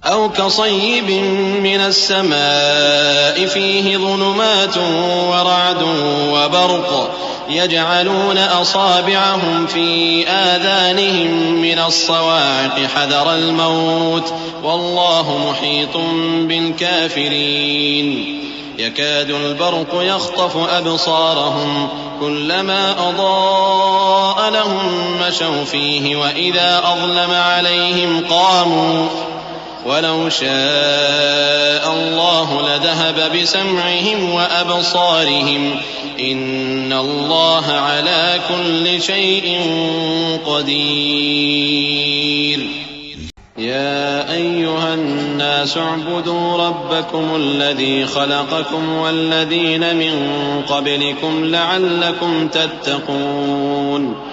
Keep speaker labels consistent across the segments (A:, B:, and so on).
A: أو كصيب من السماء فيه ظلمات ورعد وبرق يجعلون أصابعهم في آذانهم من الصواعق حذر الموت والله محيط بالكافرين يكاد البرق يخطف أبصارهم كلما أضاء لهم مشوا فيه وإذا أظلم عليهم قاموا ولو شاء الله لذهب بسمعهم وأبصارهم إن الله على كل شيء قدير يا أيها الناس اعبدوا ربكم الذي خلقكم والذين من قبلكم لعلكم تتقون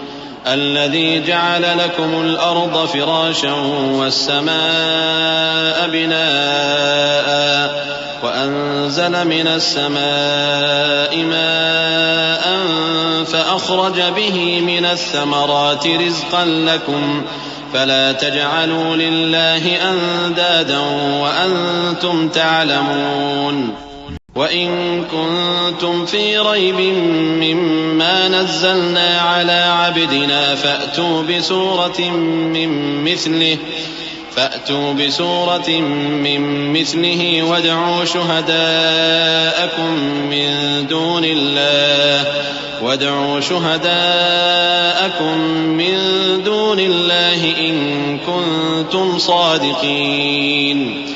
A: الذي جعل لكم الأرض فراشا والسماء بناء وأنزل من السماء ماء فأخرج به من الثمرات رزقا لكم فلا تجعلوا لله أندادا وأنتم تعلمون وإن كنتم في ريب مما نزلنا على عبدنا فأتوا بسورة من مثله وادعوا شهداءكم من دون الله إن كنتم صادقين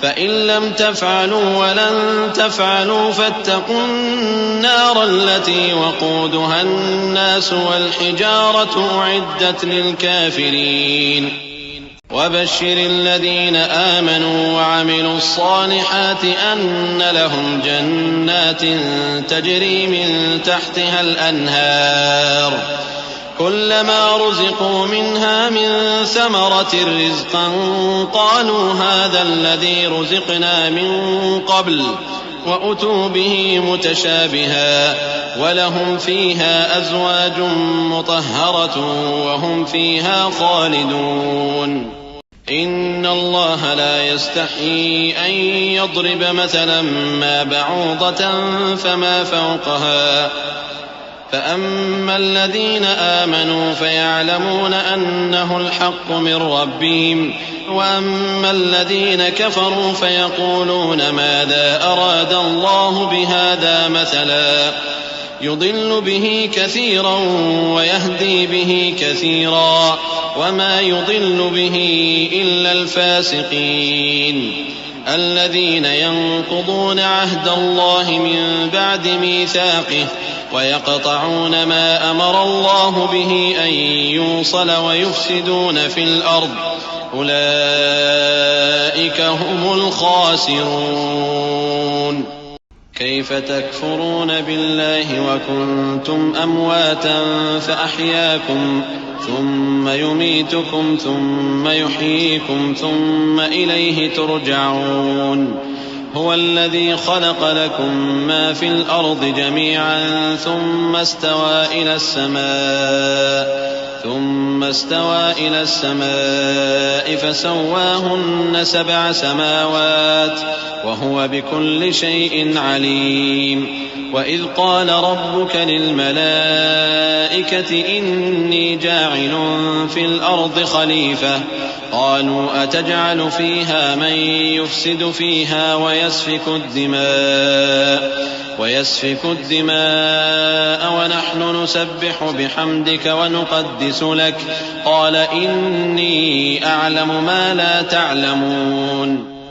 A: فإن لم تفعلوا ولن تفعلوا فاتقوا النار التي وقودها الناس والحجارة أعدت للكافرين وبشر الذين آمنوا وعملوا الصالحات أن لهم جنات تجري من تحتها الأنهار كلما رزقوا منها من ثمرة رزقا قالوا هذا الذي رزقنا من قبل وأتوا به متشابها ولهم فيها أزواج مطهرة وهم فيها خالدون إن الله لا يستحيي أن يضرب مثلا ما بعوضة فما فوقها فأما الذين آمنوا فيعلمون أنه الحق من ربهم وأما الذين كفروا فيقولون ماذا أراد الله بهذا مثلا يضل به كثيرا ويهدي به كثيرا وما يضل به إلا الفاسقين الذين ينقضون عهد الله من بعد ميثاقه ويقطعون ما أمر الله به أن يوصل ويفسدون في الأرض أولئك هم الخاسرون كيف تكفرون بالله وكنتم أمواتا فأحياكم ثم يميتكم ثم يحييكم ثم إليه ترجعون هو الذي خلق لكم ما في الأرض جميعا ثم استوى إلى السماء فسواهن 7 سماوات وهو بكل شيء عليم وإذ قال ربك للملائكة إني جاعل في الأرض خليفة قالوا أتجعل فيها من يفسد فيها ويسفك الدماء ونحن نسبح بحمدك ونقدس لك قال إني أعلم ما لا تعلمون